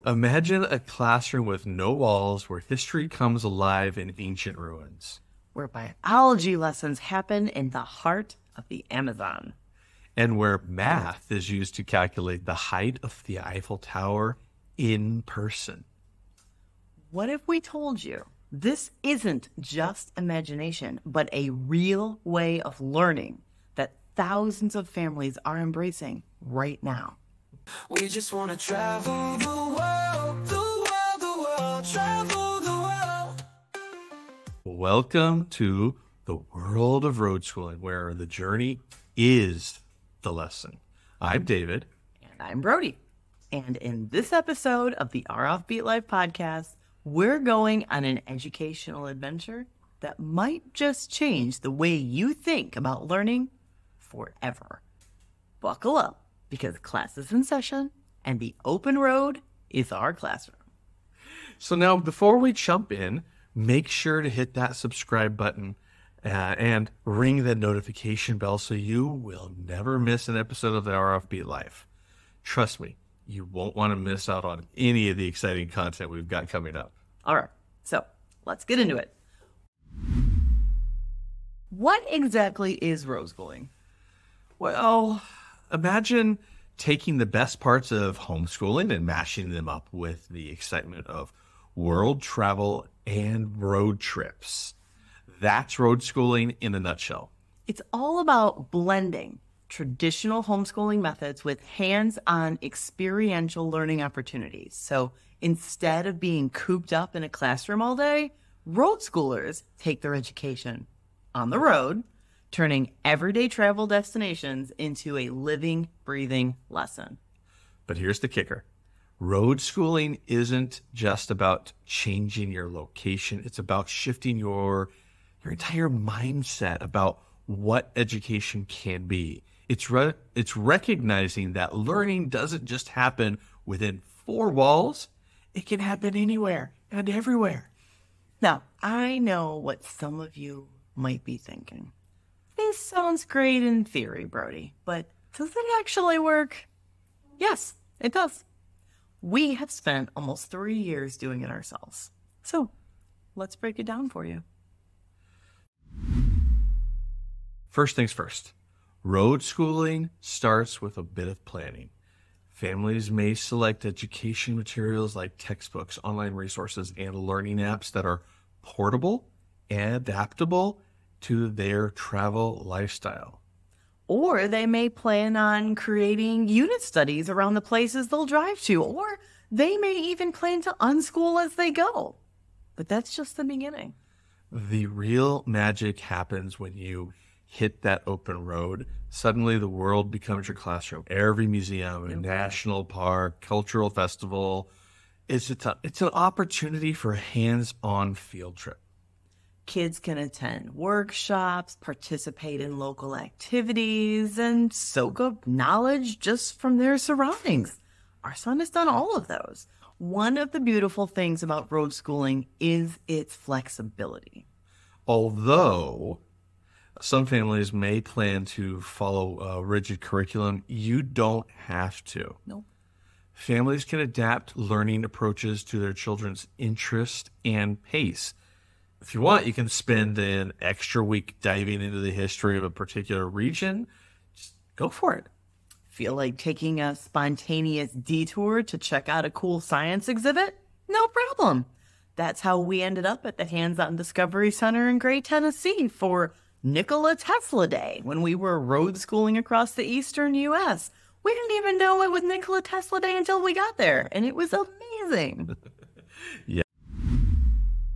Imagine a classroom with no walls where history comes alive in ancient ruins. Where biology lessons happen in the heart of the Amazon. And where math is used to calculate the height of the Eiffel Tower in person. What if we told you this isn't just imagination, but a real way of learning that thousands of families are embracing right now? We just want to travel the world, the world, the world, travel the world. Welcome to the world of roadschooling, where the journey is the lesson. I'm David. And I'm Brodi. And in this episode of the Our Offbeat Life podcast, we're going on an educational adventure that might just change the way you think about learning forever. Buckle up, because class is in session and the open road is our classroom. So now, before we jump in, make sure to hit that subscribe button and ring the notification bell so you will never miss an episode of the Our Offbeat Life. Trust me, you won't want to miss out on any of the exciting content we've got coming up. All right, so let's get into it. What exactly is roadschooling? Well, imagine taking the best parts of homeschooling and mashing them up with the excitement of world travel and road trips. That's roadschooling in a nutshell. It's all about blending traditional homeschooling methods with hands-on experiential learning opportunities. So instead of being cooped up in a classroom all day, roadschoolers take their education on the road, turning everyday travel destinations into a living, breathing lesson. But here's the kicker. Road schooling isn't just about changing your location. It's about shifting your entire mindset about what education can be. It's recognizing that learning doesn't just happen within four walls. It can happen anywhere and everywhere. Now, I know what some of you might be thinking. This sounds great in theory, Brodi, but does it actually work? Yes, it does. We have spent almost 3 years doing it ourselves. So let's break it down for you. First things first, road schooling starts with a bit of planning. Families may select education materials like textbooks, online resources, and learning apps that are portable and adaptable to their travel lifestyle. Or they may plan on creating unit studies around the places they'll drive to, or they may even plan to unschool as they go. But that's just the beginning. The real magic happens when you hit that open road. Suddenly the world becomes your classroom. Every museum, national park, cultural festival, it's an opportunity for a hands-on field trip. Kids can attend workshops, participate in local activities, and soak up knowledge just from their surroundings. Our son has done all of those. One of the beautiful things about road schooling is its flexibility. Although some families may plan to follow a rigid curriculum, you don't have to. Nope. Families can adapt learning approaches to their children's interest and pace. If you want, you can spend an extra week diving into the history of a particular region. Just go for it. Feel like taking a spontaneous detour to check out a cool science exhibit? No problem. That's how we ended up at the Hands-On Discovery Center in Gray, Tennessee for Nikola Tesla Day when we were road schooling across the eastern U.S. We didn't even know it was Nikola Tesla Day until we got there, and it was amazing. Yeah.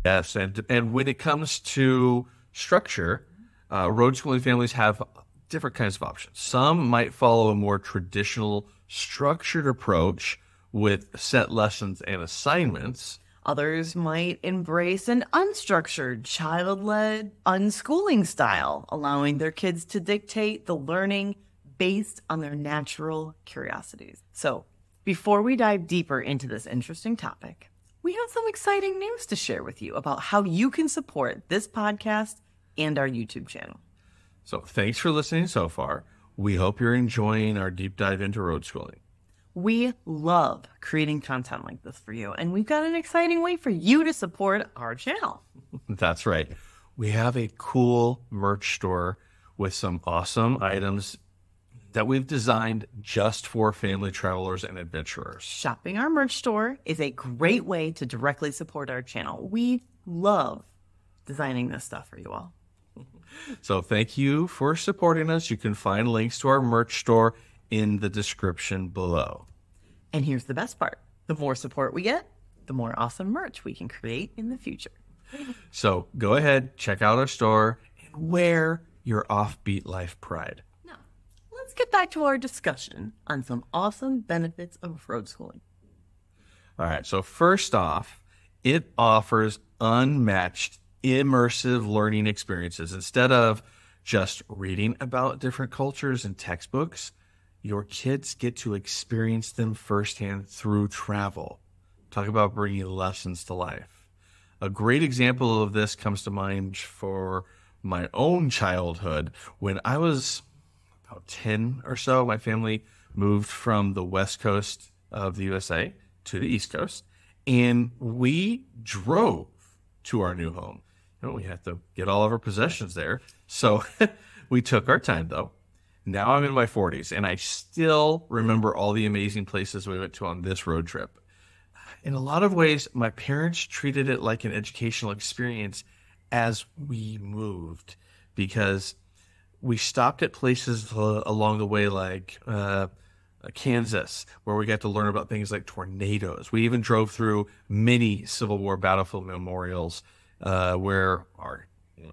Yes, and when it comes to structure, road schooling families have different kinds of options. Some might follow a more traditional structured approach with set lessons and assignments. Others might embrace an unstructured, child-led unschooling style, allowing their kids to dictate the learning based on their natural curiosities. So, before we dive deeper into this interesting topic, we have some exciting news to share with you about how you can support this podcast and our YouTube channel. So thanks for listening so far. We hope you're enjoying our deep dive into road schooling. We love creating content like this for you, and we've got an exciting way for you to support our channel. That's right. We have a cool merch store with some awesome items that we've designed just for family travelers and adventurers. Shopping our merch store is a great way to directly support our channel. We love designing this stuff for you all. So thank you for supporting us. You can find links to our merch store in the description below. And here's the best part. The more support we get, the more awesome merch we can create in the future. So go ahead, check out our store, and wear your Offbeat Life pride. Now, let's get back to our discussion on some awesome benefits of road schooling. All right, so first off, it offers unmatched immersive learning experiences. Instead of just reading about different cultures and textbooks, your kids get to experience them firsthand through travel. Talk about bringing lessons to life. A great example of this comes to mind for my own childhood. When I was about 10 or so, my family moved from the west coast of the USA to the east coast, and we drove to our new home. You know, we had to get all of our possessions there. So we took our time, though. Now I'm in my 40s, and I still remember all the amazing places we went to on this road trip. In a lot of ways, my parents treated it like an educational experience as we moved, because we stopped at places along the way like Kansas, where we got to learn about things like tornadoes. We even drove through many Civil War battlefield memorials where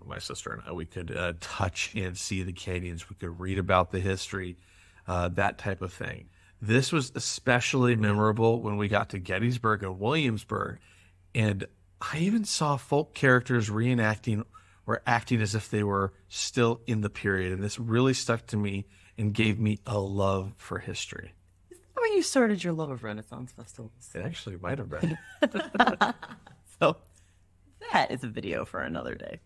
my sister and I, we could touch and see the canyons. We could read about the history, that type of thing. This was especially memorable when we got to Gettysburg and Williamsburg, and I even saw folk characters reenacting or acting as if they were still in the period, and this really stuck to me and gave me a love for history. Is that where you started your love of Renaissance festivals? It actually might have been. So that is a video for another day.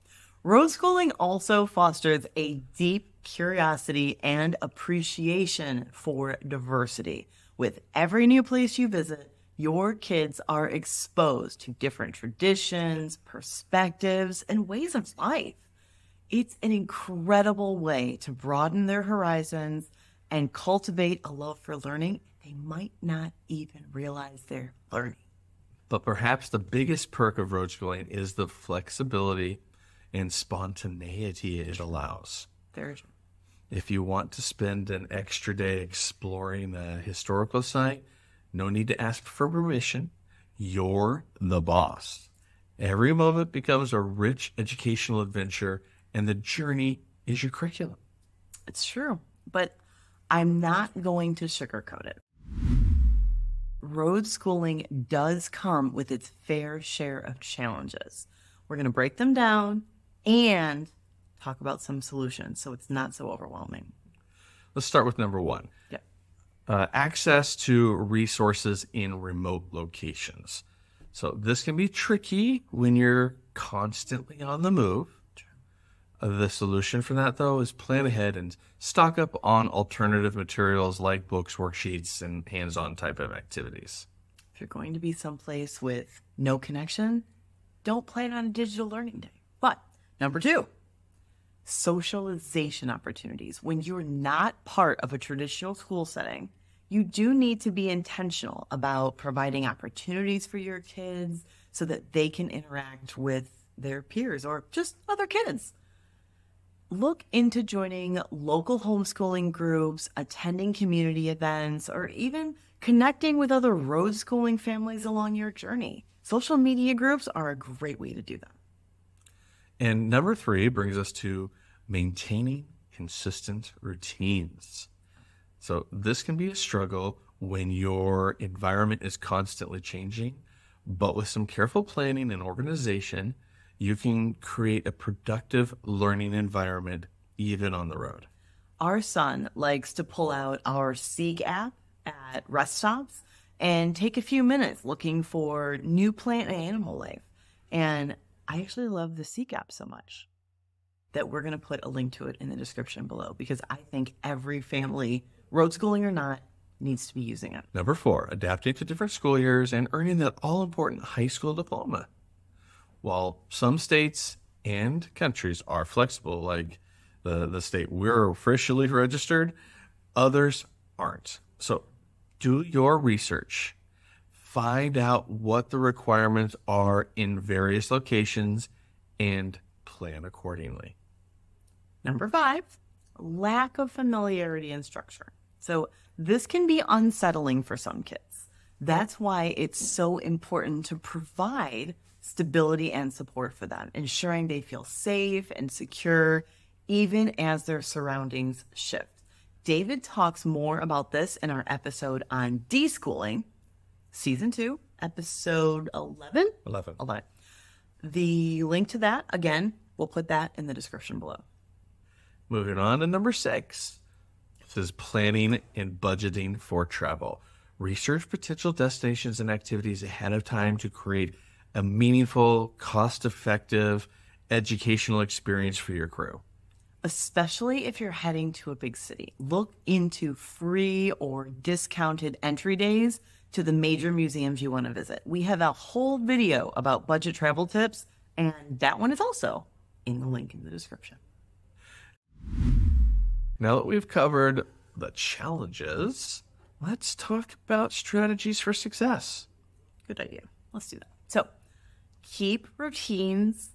Road schooling also fosters a deep curiosity and appreciation for diversity. With every new place you visit, your kids are exposed to different traditions, perspectives, and ways of life. It's an incredible way to broaden their horizons and cultivate a love for learning they might not even realize they're learning. But perhaps the biggest perk of road schooling is the flexibility and spontaneity it allows. Very true. If you want to spend an extra day exploring a historical site, no need to ask for permission. You're the boss. Every moment becomes a rich educational adventure, and the journey is your curriculum. It's true, but I'm not going to sugarcoat it. Road schooling does come with its fair share of challenges. We're going to break them down and talk about some solutions so it's not so overwhelming. Let's start with number one. Yeah. Access to resources in remote locations. So this can be tricky when you're constantly on the move. The solution for that, though, is plan ahead and stock up on alternative materials like books, worksheets, and hands-on type of activities. If you're going to be someplace with no connection, don't plan on a digital learning day. But number two, socialization opportunities. When you're not part of a traditional school setting, you do need to be intentional about providing opportunities for your kids so that they can interact with their peers or just other kids. Look into joining local homeschooling groups, attending community events, or even connecting with other road schooling families along your journey. Social media groups are a great way to do that. And number three brings us to maintaining consistent routines. So this can be a struggle when your environment is constantly changing, but with some careful planning and organization, you can create a productive learning environment even on the road. Our son likes to pull out our Seek app at rest stops and take a few minutes looking for new plant and animal life. And I actually love the Seek app so much that we're going to put a link to it in the description below, because I think every family, road schooling or not, needs to be using it. Number 4, adapting to different school years and earning that all-important high school diploma. While some states and countries are flexible, like the state we're officially registered, others aren't. So do your research. Find out what the requirements are in various locations and plan accordingly. Number 5, lack of familiarity and structure. So this can be unsettling for some kids. That's why it's so important to provide stability and support for them, ensuring they feel safe and secure even as their surroundings shift. David talks more about this in our episode on deschooling, Season 2, Episode 11? 11. The link to that, again, we'll put that in the description below. Moving on to number 6. This is planning and budgeting for travel. Research potential destinations and activities ahead of time to create a meaningful, cost-effective educational experience for your crew. Especially if you're heading to a big city. Look into free or discounted entry days to the major museums you want to visit. We have a whole video about budget travel tips, and that one is also in the link in the description. Now that we've covered the challenges, let's talk about strategies for success. Good idea. Let's do that. So, keep routines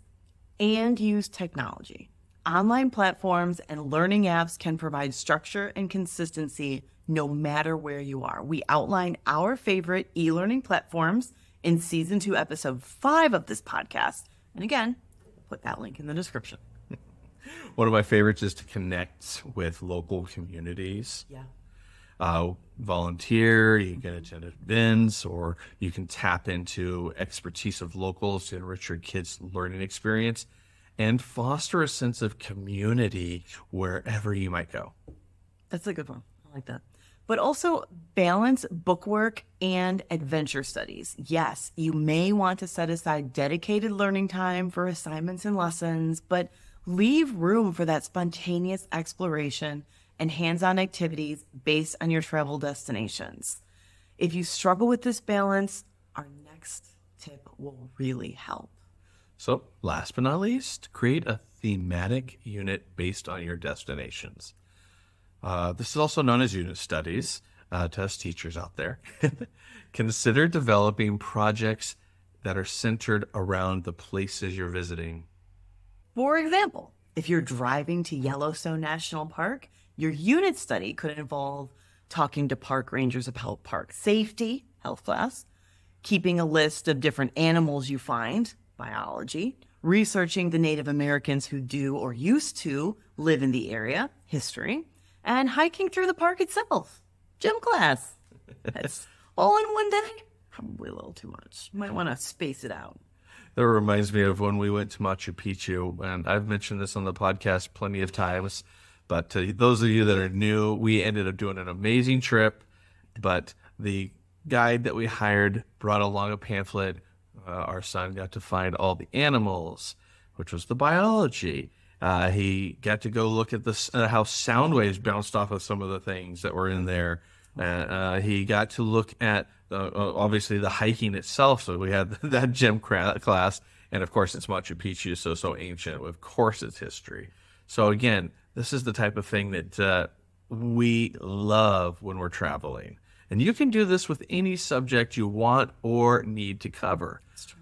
and use technology. Online platforms and learning apps can provide structure and consistency no matter where you are. We outline our favorite e-learning platforms in Season 2, Episode 5 of this podcast. And again, we'll put that link in the description. One of my favorites is to connect with local communities. Yeah. Volunteer, you can attend events, or you can tap into expertise of locals to enrich your kids' learning experience and foster a sense of community wherever you might go. That's a good one. I like that. But also balance bookwork and adventure studies. Yes, you may want to set aside dedicated learning time for assignments and lessons, but leave room for that spontaneous exploration and hands-on activities based on your travel destinations. If you struggle with this balance, our next tip will really help. So last but not least, create a thematic unit based on your destinations. This is also known as unit studies to us teachers out there. Consider developing projects that are centered around the places you're visiting. For example, if you're driving to Yellowstone National Park, your unit study could involve talking to park rangers about park safety, health class, keeping a list of different animals you find, biology, researching the Native Americans who do or used to live in the area, history, and hiking through the park itself, gym class. That's all in one day? Probably a little too much. You might want to space it out. That reminds me of when we went to Machu Picchu, and I've mentioned this on the podcast plenty of times, but to those of you that are new, we ended up doing an amazing trip, but the guide that we hired brought along a pamphlet. Our son got to find all the animals, which was the biology. He got to go look at how sound waves bounced off of some of the things that were in there. He got to look at, obviously, the hiking itself. So we had that gym class. And, of course, it's Machu Picchu, so ancient. Of course, it's history. So, again, this is the type of thing that we love when we're traveling. And you can do this with any subject you want or need to cover. That's true.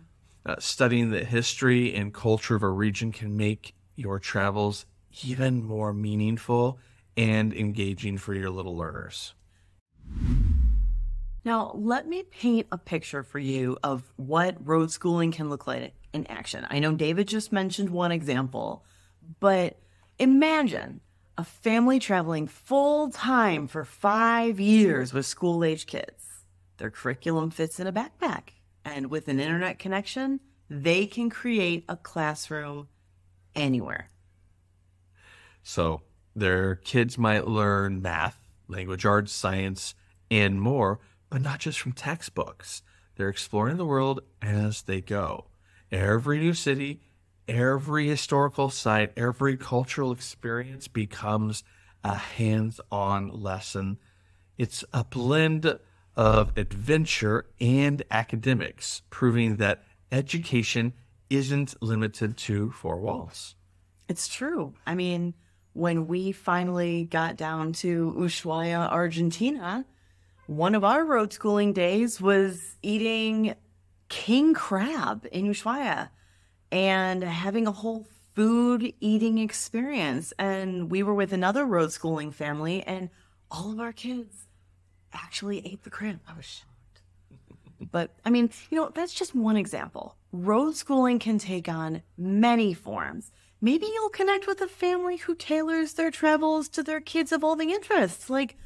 Studying the history and culture of a region can make your travels even more meaningful and engaging for your little learners. Now, let me paint a picture for you of what road schooling can look like in action. I know David just mentioned one example, but imagine a family traveling full-time for 5 years with school-age kids. Their curriculum fits in a backpack, and with an internet connection, they can create a classroom anywhere. So their kids might learn math, language arts, science, and more, but not just from textbooks. They're exploring the world as they go. Every new city, every historical site, every cultural experience becomes a hands-on lesson It's a blend of adventure and academics, proving that education isn't limited to four walls. It's true. I mean, when we finally got down to Ushuaia, Argentina, one of our road schooling days was eating king crab in Ushuaia and having a whole food eating experience. And we were with another road schooling family, and all of our kids actually ate the crab. I was shocked. But I mean, that's just one example. Road schooling can take on many forms. Maybe you'll connect with a family who tailors their travels to their kids' evolving interests. Like,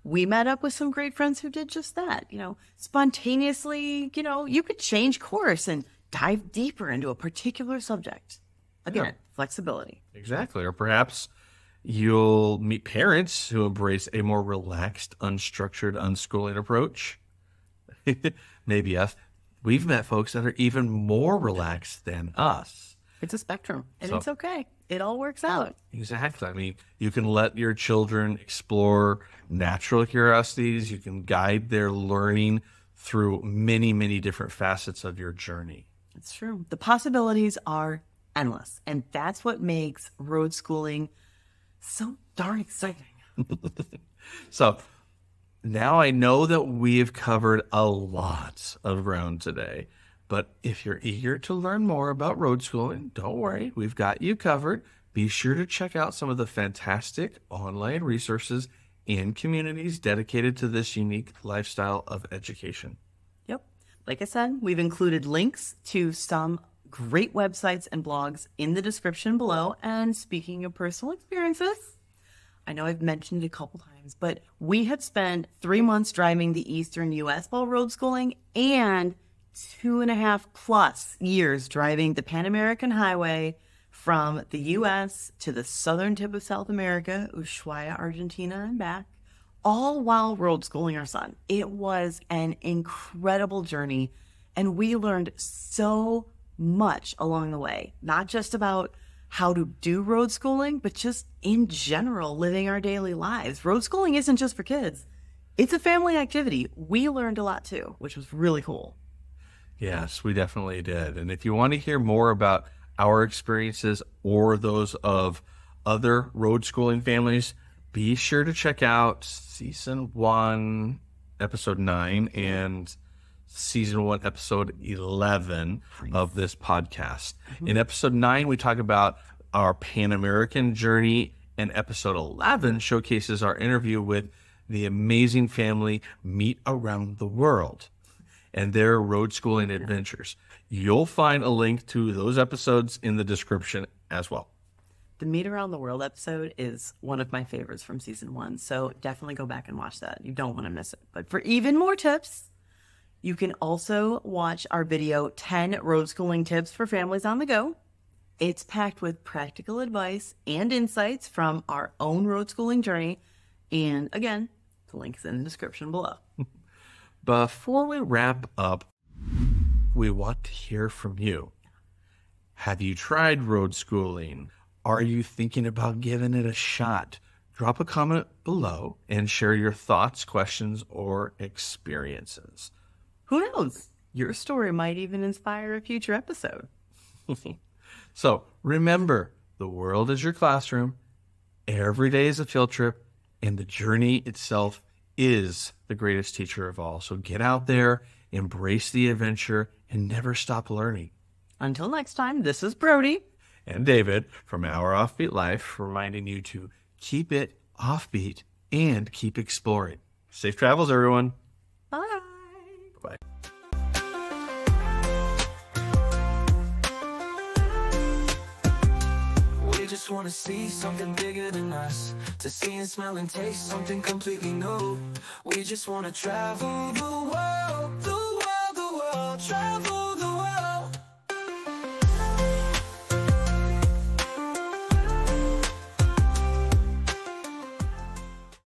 we met up with some great friends who did just that. Spontaneously, you could change course and dive deeper into a particular subject. Again, flexibility. Exactly. Or perhaps you'll meet parents who embrace a more relaxed, unstructured, unschooling approach. Maybe us. We've met folks that are even more relaxed than us. It's a spectrum, and it's okay. It all works out. Exactly. I mean, you can let your children explore natural curiosities. You can guide their learning through many, many different facets of your journey. It's true. The possibilities are endless, and that's what makes road schooling so darn exciting. So now I know that we've covered a lot of ground today. But if you're eager to learn more about road schooling, don't worry, we've got you covered. Be sure to check out some of the fantastic online resources and communities dedicated to this unique lifestyle of education. Yep. Like I said, we've included links to some great websites and blogs in the description below. And speaking of personal experiences, I know I've mentioned it a couple times, but we have spent 3 months driving the eastern U.S. while road schooling, and 2.5+ years driving the Pan American Highway from the U.S. to the southern tip of South America, Ushuaia, Argentina, and back, all while road schooling our son. It was an incredible journey, and we learned so much along the way, not just about how to do road schooling, but just in general, living our daily lives. Road schooling isn't just for kids. It's a family activity. We learned a lot too, which was really cool. Yes, we definitely did. And if you want to hear more about our experiences or those of other road schooling families, be sure to check out Season 1, Episode 9, and Season 1, Episode 11 of this podcast. In Episode 9, we talk about our Pan American journey, and Episode 11 showcases our interview with the amazing family Meet Around the World and their road schooling adventures. You'll find a link to those episodes in the description as well. The Meet Around the World episode is one of my favorites from Season 1, so definitely go back and watch that. You don't want to miss it. But for even more tips, you can also watch our video, 10 Road Schooling Tips for Families on the Go. It's packed with practical advice and insights from our own road schooling journey. And again, the link is in the description below. Before we wrap up, we want to hear from you. Have you tried road schooling? Are you thinking about giving it a shot? Drop a comment below and share your thoughts, questions, or experiences. Who knows? Your story might even inspire a future episode. So remember, the world is your classroom. Every day is a field trip, and the journey itself is the greatest teacher of all. So get out there, embrace the adventure, and never stop learning. Until next time, this is Brody and David from Our Offbeat Life, reminding you to keep it offbeat and keep exploring. Safe travels, everyone. Bye. Bye. We just wanna see something bigger than us, to see and smell and taste something completely new. We just wanna travel the world.